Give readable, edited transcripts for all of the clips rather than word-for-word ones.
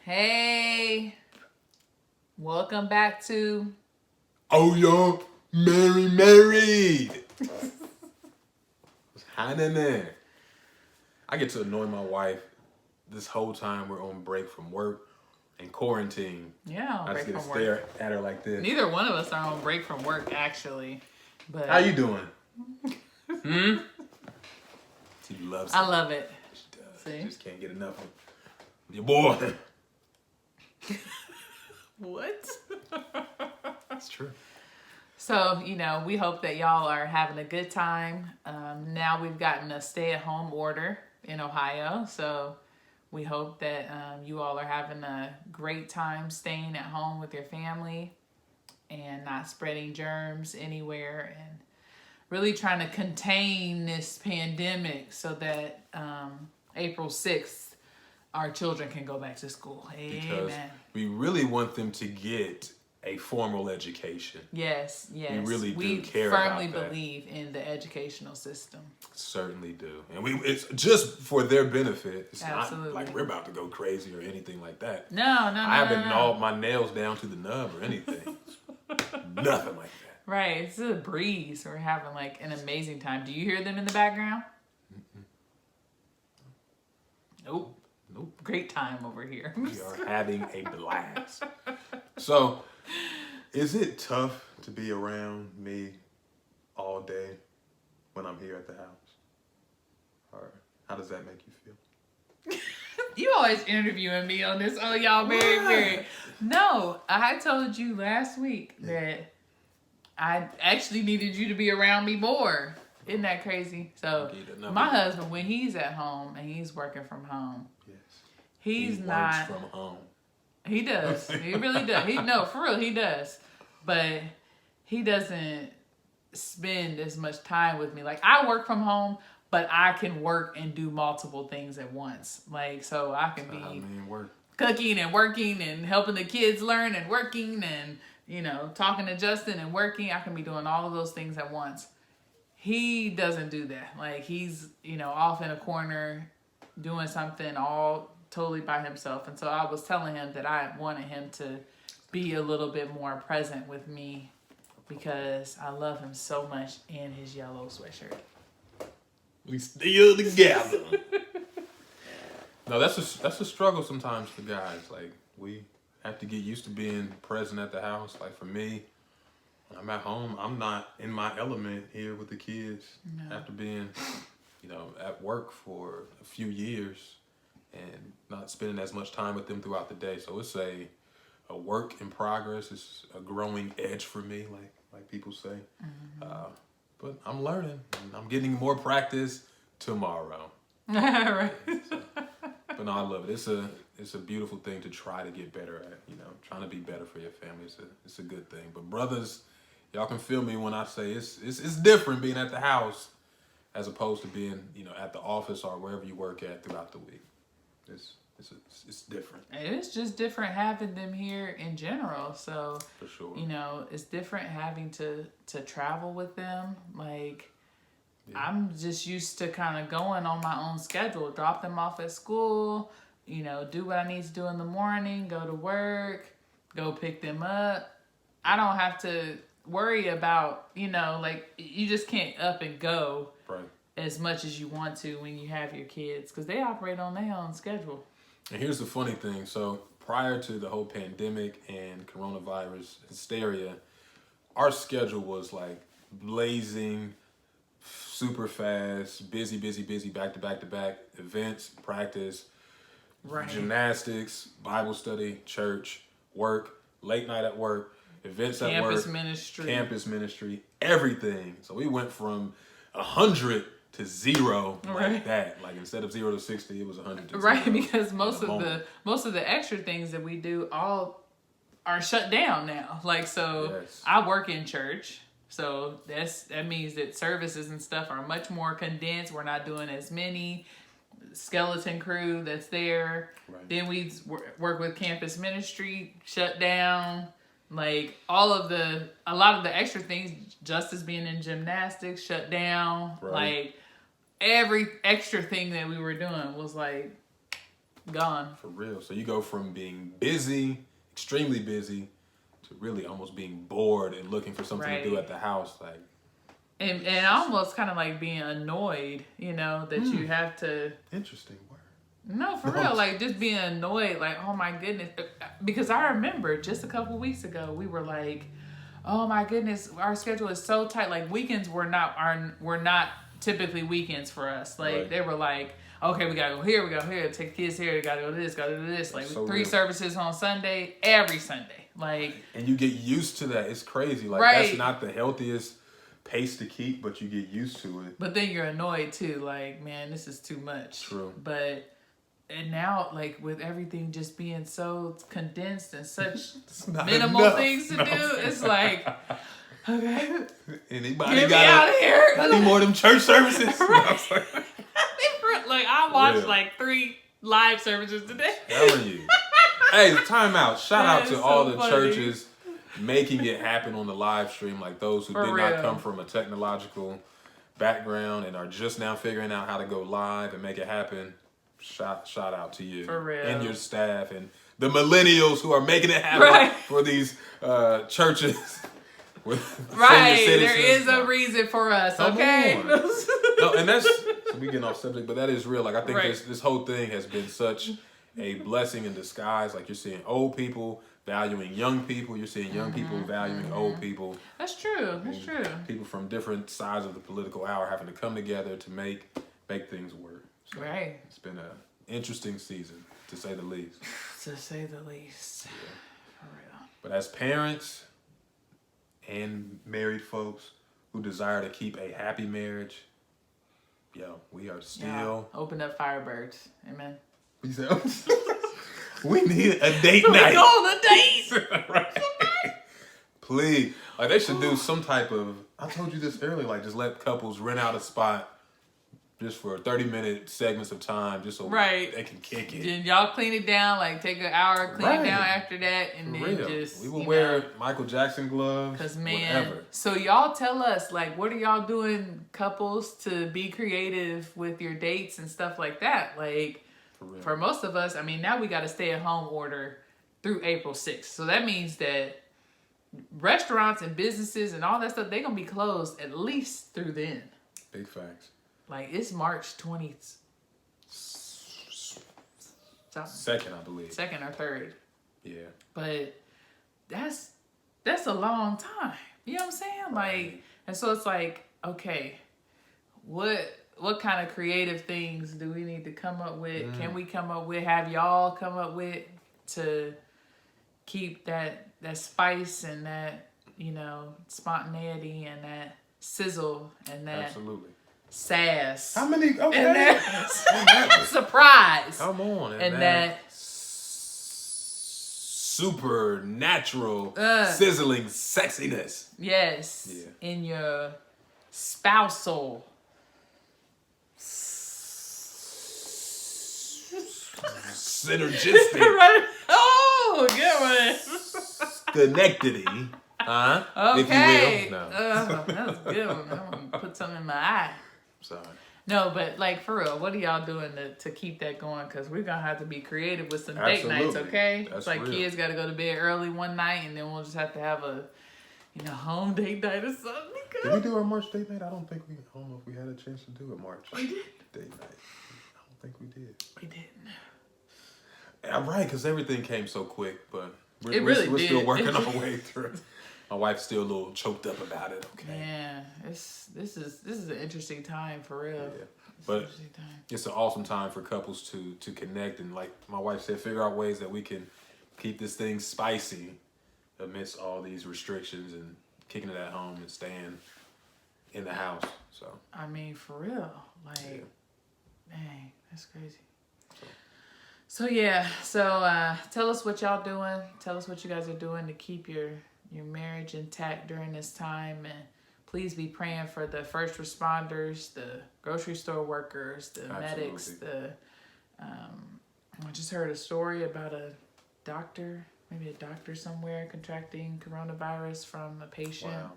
Hey, welcome back to Oh, y'all, married. What's happening? I get to annoy my wife this whole time we're on break from work and quarantine. yeah, I just break get to from stare work. at her like this. Neither one of us are on break from work, actually. But How you doing? She loves it. I love it. She does. See? Just can't get enough of your boy. What? That's true. So, we hope that y'all are having a good time. Now we've gotten a stay-at-home order in Ohio, so we hope that you all are having a great time staying at home with your family and not spreading germs anywhere and really trying to contain this pandemic so that April 6th, our children can go back to school. Because Amen. we really want them to get a formal education. Yes. We really do We care firmly about that. believe in the educational system. Certainly do. And it's just for their benefit. It's Absolutely. not like we're about to go crazy or anything like that. No. I haven't gnawed my nails down to the nub or anything. Nothing like that. Right. It's a breeze. We're having like an amazing time. Do you hear them in the background? Nope. Great time over here. We are having a blast. So, is it tough to be around me all day when I'm here at the house? Or how does that make you feel? You always interviewing me on this. Oh, y'all married. No, I told you last week that I actually needed you to be around me more. Isn't that crazy? So my husband, when he's at home and he's working from home, Yes. he's He not. works from home. He does. He really does. No, for real, he does. But he doesn't spend as much time with me. Like, I work from home, but I can work and do multiple things at once. Like, so I can be cooking and working and helping the kids learn and working and, talking to Justin and working. I can be doing all of those things at once. He doesn't do that. Like, he's, off in a corner doing something all totally by himself. And so I was telling him that I wanted him to be a little bit more present with me because I love him so much in his yellow sweatshirt. We still together. No, that's a struggle sometimes for guys. Like, we have to get used to being present at the house. Like, for me, when I'm at home, I'm not in my element here with the kids. No. After being, at work for a few years and not spending as much time with them throughout the day. So it's a work in progress. It's a growing edge for me, like people say. Mm-hmm. But I'm learning. I'm getting more practice tomorrow. Right. But no, I love it. It's a beautiful thing to try to get better at. Trying to be better for your family. It's a good thing. But brothers, y'all can feel me when I say it's different being at the house as opposed to being at the office or wherever you work at throughout the week. It's different. It's just different having them here in general. So, For sure. It's different having to travel with them. Like, Yeah. I'm just used to kind of going on my own schedule, drop them off at school, do what I need to do in the morning, go to work, go pick them up. I don't have to worry about, like, you just can't up and go Right. as much as you want to when you have your kids because they operate on their own schedule. And here's the funny thing. So prior to the whole pandemic and coronavirus hysteria, our schedule was like blazing, super fast, busy, back to back, events, practice, Right. gymnastics, Bible study, church, work, late night at work, events at work, campus ministry, everything. So we went from 100 to 0 like that. Like, instead of 0 to 60, it was 100 to 0. Right, because most of the extra things that we do all are shut down now. Like, so Yes. I work in church. So that means that services and stuff are much more condensed. We're not doing as many. Skeleton crew that's there. Right. Then we work with campus ministry, shut down. Like, a lot of the extra things, Justice being in gymnastics, shut down. Right. Like, every extra thing that we were doing was like gone. For real. So you go from being busy, extremely busy, to really almost being bored and looking for something to do Right. at the house. Like, And almost kind of like being annoyed, you know, that you have to. interesting word. No, for real. Like, just being annoyed. Like, oh my goodness. Because I remember just a couple weeks ago, we were like, oh my goodness, our schedule is so tight. Like, weekends were not typically weekends for us. Like, Right. they were like, okay, we gotta go here, we gotta go here, take kids here, we gotta go to this, gotta do this. Like, So 3 real. services on Sunday, every Sunday. Like, And you get used to that. It's crazy. Like, Right. that's not the healthiest pace to keep, but you get used to it. but then you're annoyed too. Like, man, this is too much. True. But, and now, like, with everything just being so condensed and such It's not minimal enough. things to No. do, it's like, okay, Anybody get me got out of here. any more of them church services? Right. Like, I watched Real. like 3 live services today. Telling you. Hey, time out. Shout out That to is all so the funny. churches making it happen on the live stream, like those who For did real. not come from a technological background and are just now figuring out how to go live and make it happen. Shout out to you. For real. And your staff and the millennials who are making it happen Right. for these churches. With Right, senior there citizens. is a reason for us, Come okay? on. No, and that's, so we getting off subject, but that is real. Like, I think Right. this whole thing has been such a blessing in disguise. Like, you're seeing old people valuing young people. You're seeing young people valuing old people. That's true. That's true. People from different sides of the political hour having to come together to make things work. So Right. it's been an interesting season, to say the least. To say the least. For real. But as parents and married folks who desire to keep a happy marriage, yo, we are still... Yeah. Open up Firebirds. Amen. We said, we need a date We night. go on a date. Right. Please. Like, they should do some type of, I told you this earlier, like, just let couples rent out a spot just for 30-minute segments of time, just so Right. they can kick it. Then y'all clean it down, like take an hour, clean Right. it down after that, and For then real. just We will you wear know, Michael Jackson gloves, Cause man, whatever. so y'all tell us, like, what are y'all doing, couples, to be creative with your dates and stuff like that? Like, For real. for most of us, I mean, now we got a stay-at-home order through April 6th, so that means that restaurants and businesses and all that stuff, they gonna be closed at least through then. Big facts. Like, it's March 20th, something, Second, I believe. 2nd or 3rd. Yeah. But that's a long time. You know what I'm saying? Like, and so it's like, okay, what kind of creative things do we need to come up with? Can we come up with, have y'all come up with to keep that spice and that, you know, spontaneity and that sizzle and that Absolutely. sass How many? and Okay. that surprise Come on. and that supernatural, sizzling sexiness. yes, Yeah. in your spousal. Synergistic. Right. Oh, good one. Schenectady. Huh? Okay. If you will. No. That was a good one. I'm gonna put something in my eye. Sorry. No, but like for real, what are y'all doing to keep that going? Because we're gonna have to be creative with some date nights, Absolutely. okay? That's It's like real. kids got to go to bed early one night, and then we'll just have to have a, you know, home date night or something. Did we do our March date night? I don't know if we had a chance to do it March. We did. Date night. I don't think we did. We didn't. Yeah, right, because everything came so quick, but It really we're still did. working our way through. My wife's still a little choked up about it. Okay. Yeah, this is an interesting time for real. Yeah. It's But an interesting time. it's an awesome time for couples to connect and, like my wife said, figure out ways that we can keep this thing spicy amidst all these restrictions and kicking it at home and staying in the house. So I mean, for real, like, Yeah. dang, that's crazy. So yeah, tell us what y'all doing. Tell us what you guys are doing to keep your marriage intact during this time, and please be praying for the first responders, the grocery store workers, the medics. I just heard a story about a doctor, maybe a doctor somewhere contracting coronavirus from a patient. wow.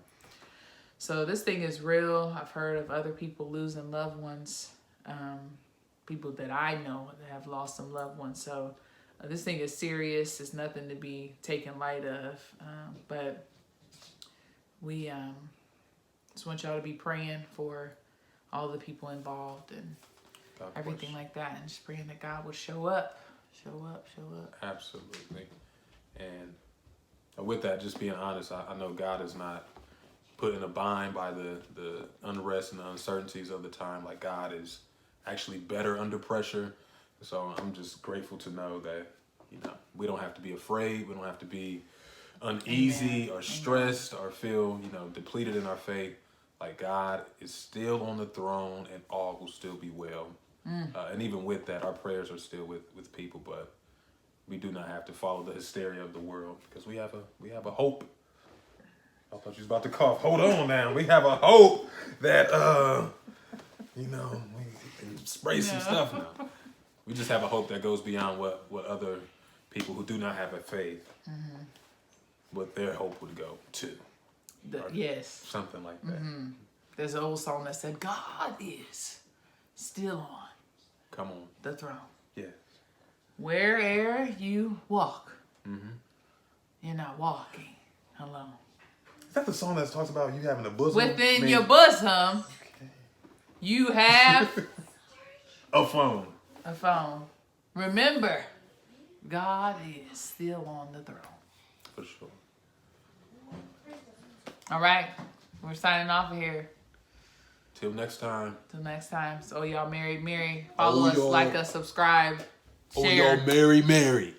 So this thing is real. I've heard of other people losing loved ones. people that I know that have lost some loved ones. So this thing is serious. It's nothing to be taken light of. But we just want y'all to be praying for all the people involved and everything like that, and just praying that God will show up. Absolutely. And with that, just being honest, I know God is not put in a bind by the unrest and the uncertainties of the time. Like, God is actually better under pressure. So I'm just grateful to know that, we don't have to be afraid. We don't have to be uneasy or stressed or feel, depleted in our faith. Like, God is still on the throne and all will still be well. And even with that, our prayers are still with people, but we do not have to follow the hysteria of the world, because we have a hope. I thought you was about to cough. Hold on now. We have a hope that we can spray some stuff now. We just have a hope that goes beyond what other people who do not have a faith, what their hope would go to. Yes. Something like that. There's an old song that said, God is still on Come on. the throne. Yes. Where'er you walk, you're not walking alone. Is that the song that talks about you having a bosom? Within your bosom, you have a phone. a phone. Remember, God is still on the throne. For sure. All right, we're signing off here. Till next time. Till next time. So y'all Mary. Follow us, y'all. like us, subscribe, Oh, share. y'all Mary.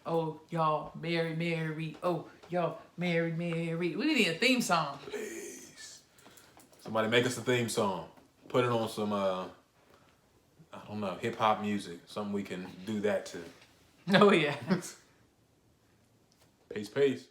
Oh, y'all Mary. Oh, y'all Mary. We need a theme song. Please. Somebody make us a theme song. Put it on some, I don't know, hip hop music. Something we can do that to. Oh, yeah. Peace.